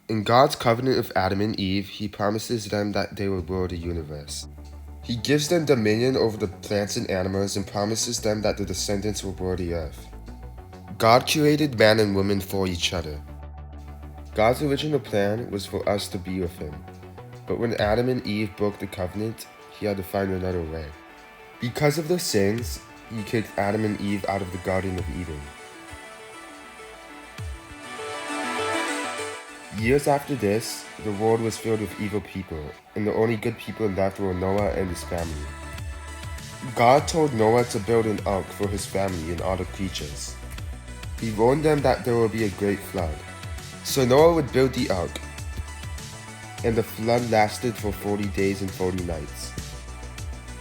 In God's covenant with Adam and Eve, he promises them that they will rule the universe. He gives them dominion over the plants and animals and promises them that the descendants will rule the earth. God created man and woman for each other. God's original plan was for us to be with him, but when Adam and Eve broke the covenant, he had to find another way. Because of their sins, he kicked Adam and Eve out of the Garden of Eden. Years after this, the world was filled with evil people, and the only good people left were Noah and his family. God told Noah to build an ark for his family and all the creatures. He warned them that there will be a great flood. So Noah would build the ark, and the flood lasted for 40 days and 40 nights.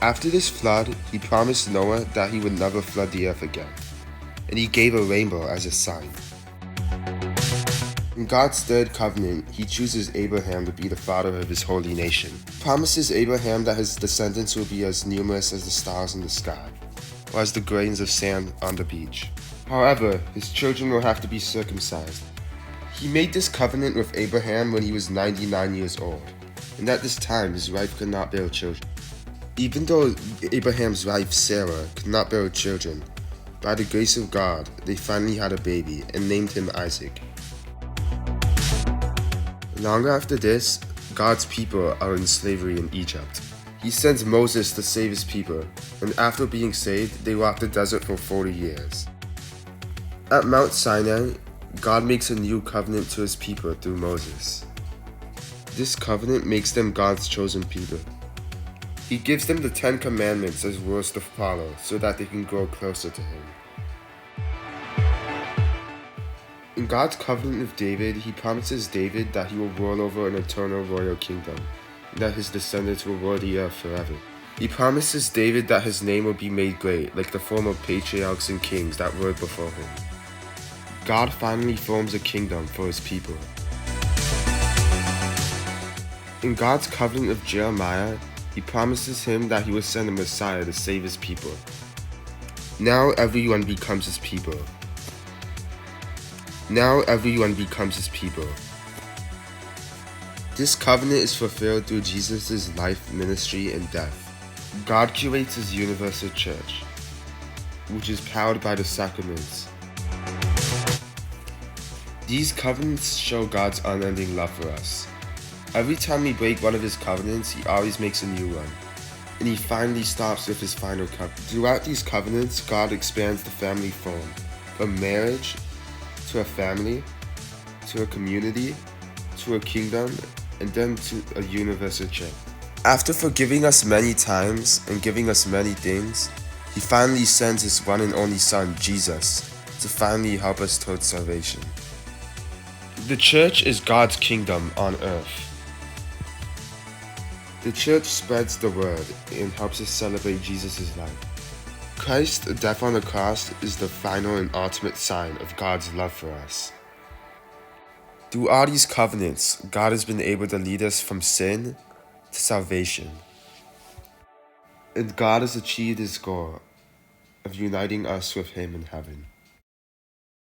After this flood, he promised Noah that he would never flood the earth again, and he gave a rainbow as a sign. In God's third covenant, he chooses Abraham to be the father of his holy nation. He promises Abraham that his descendants will be as numerous as the stars in the sky, or as the grains of sand on the beach. However, his children will have to be circumcised. He made this covenant with Abraham when he was 99 years old, and at this time his wife could not bear children. Even though Abraham's wife Sarah could not bear children, by the grace of God, they finally had a baby and named him Isaac. Long after this, God's people are in slavery in Egypt. He sends Moses to save his people, and after being saved, they walk the desert for 40 years. At Mount Sinai, God makes a new covenant to his people through Moses. This covenant makes them God's chosen people. He gives them the 10 Commandments as rules to follow so that they can grow closer to him. In God's covenant with David, he promises David that he will rule over an eternal royal kingdom, and that his descendants will rule the earth forever. He promises David that his name will be made great, like the former patriarchs and kings that ruled before him. God finally forms a kingdom for his people. In God's covenant with Jeremiah, he promises him that he will send a Messiah to save his people. Now everyone becomes his people. This covenant is fulfilled through Jesus' life, ministry, and death. God curates his universal church, which is powered by the sacraments. These covenants show God's unending love for us. Every time we break one of his covenants, he always makes a new one, and he finally stops with his final covenant. Throughout these covenants, God expands the family form, from marriage to a family, to a community, to a kingdom, and then to a universal church. After forgiving us many times and giving us many things, he finally sends his one and only Son, Jesus, to finally help us towards salvation. The church is God's kingdom on earth. The church spreads the word and helps us celebrate Jesus' life. Christ's death on the cross is the final and ultimate sign of God's love for us. Through all these covenants, God has been able to lead us from sin to salvation. And God has achieved his goal of uniting us with him in heaven.